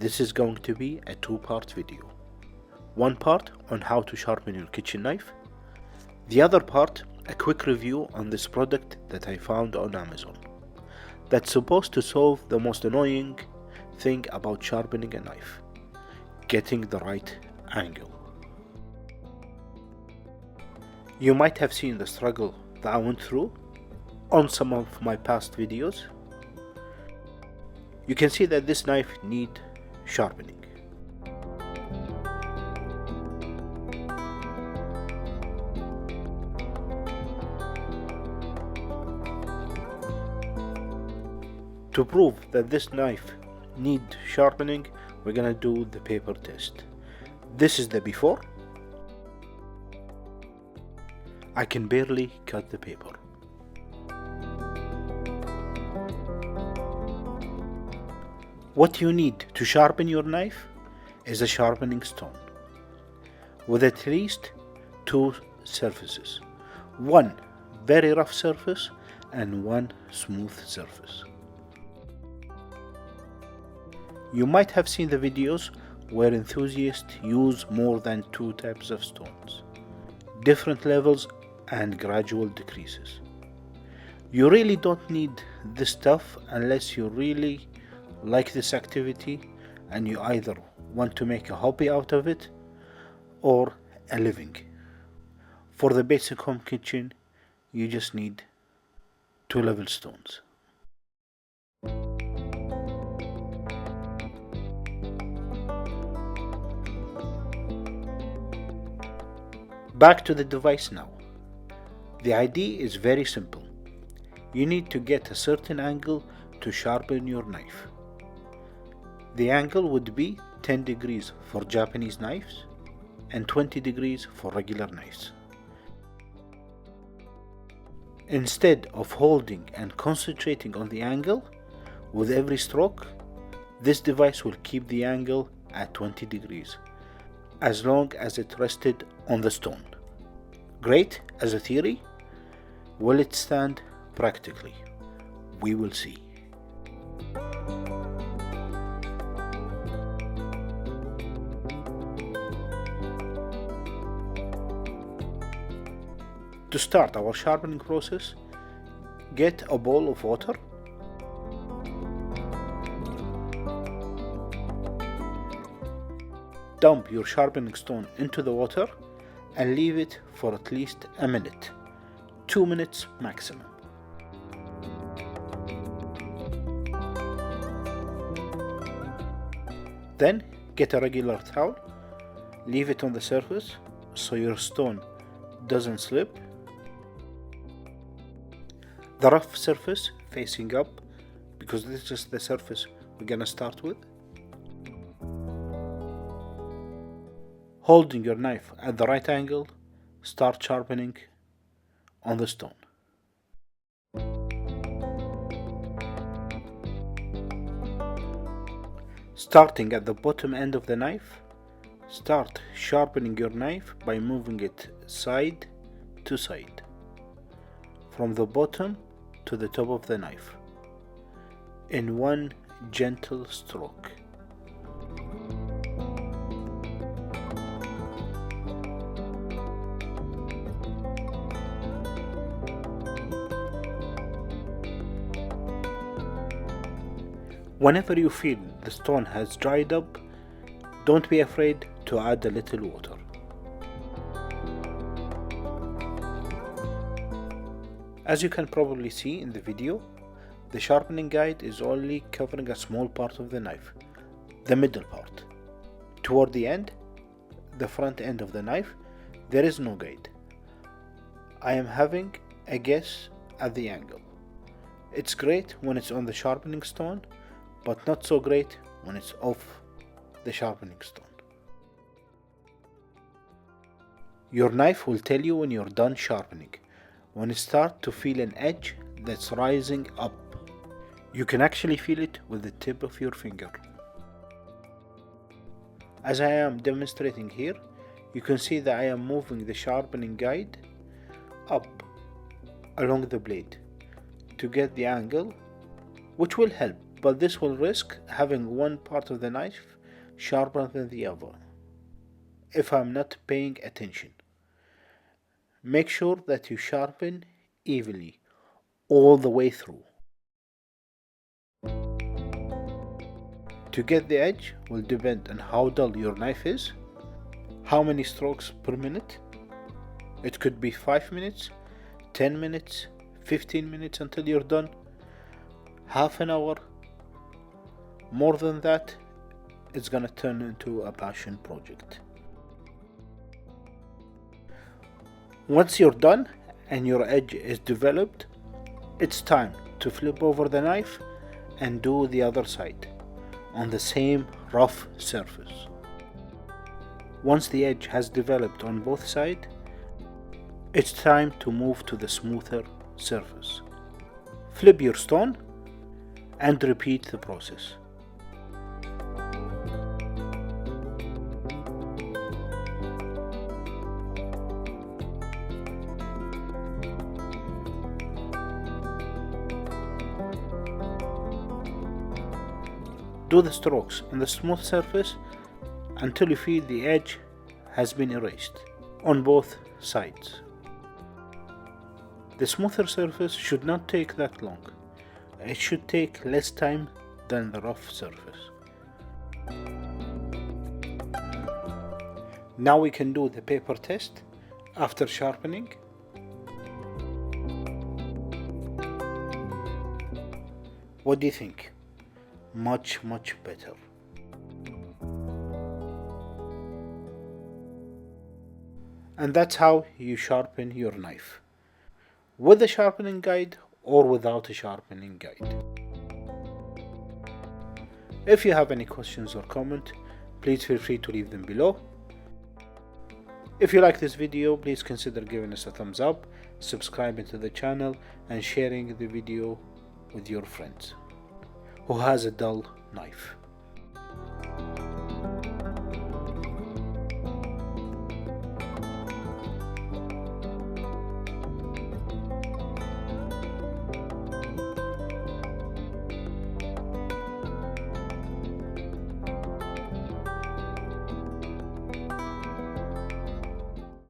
This is going to be a two-part video. One part on how to sharpen your kitchen knife. The other part, a quick review on this product that I found on Amazon. That's supposed to solve the most annoying thing about sharpening a knife: getting the right angle. You might have seen the struggle that I went through on some of my past videos. You can see that this knife needs sharpening. To prove that this knife needs sharpening, we're gonna do the paper test. This is the before. I can barely cut the paper. What you need to sharpen your knife is a sharpening stone with at least two surfaces, one very rough surface and one smooth surface. You might have seen the videos where enthusiasts use more than two types of stones, different levels and gradual decreases. You really don't need this stuff unless you really like this activity and you either want to make a hobby out of it or a living. For the basic home kitchen, you just need two level stones. Back to the device now. The idea is very simple. You need to get a certain angle to sharpen your knife. The angle would be 10 degrees for Japanese knives and 20 degrees for regular knives. Instead of holding and concentrating on the angle with every stroke, this device will keep the angle at 20 degrees as long as it rested on the stone. Great as a theory. Will it stand practically? We will see. To start our sharpening process, get a bowl of water. Dump your sharpening stone into the water and leave it for at least a minute, 2 minutes maximum. Then get a regular towel, leave it on the surface so your stone doesn't slip. The rough surface facing up, because this is the surface we're gonna start with. Holding your knife at the right angle, start sharpening on the stone. Starting at the bottom end of the knife, start sharpening your knife by moving it side to side, from the bottom to the top of the knife, in one gentle stroke. Whenever you feel the stone has dried up, don't be afraid to add a little water. As you can probably see in the video, the sharpening guide is only covering a small part of the knife, the middle part. Toward the end, the front end of the knife, there is no guide. I am having a guess at the angle. It's great when it's on the sharpening stone, but not so great when it's off the sharpening stone. Your knife will tell you when you're done sharpening, when you start to feel an edge that's rising up. You can actually feel it with the tip of your finger. As I am demonstrating here, you can see that I am moving the sharpening guide up along the blade to get the angle, which will help but this will risk having one part of the knife sharper than the other if I'm not paying attention. Make sure that you sharpen evenly all the way through. To get the edge will depend on how dull your knife is, how many strokes per minute. It could be 5 minutes, 10 minutes, 15 minutes until you're done, half an hour. More than that, it's gonna turn into a passion project. Once you're done and your edge is developed, it's time to flip over the knife and do the other side on the same rough surface. Once the edge has developed on both sides, it's time to move to the smoother surface. Flip your stone and repeat the process. Do the strokes on the smooth surface until you feel the edge has been erased on both sides. The smoother surface should not take that long. It should take less time than the rough surface. Now we can do the paper test after sharpening. What do you think? Much better. And that's how you sharpen your knife, with a sharpening guide or without a sharpening guide. If you have any questions or comment, please feel free to leave them below. If you like this video, please consider giving us a thumbs up, subscribing to the channel, and sharing the video with your friends who has a dull knife.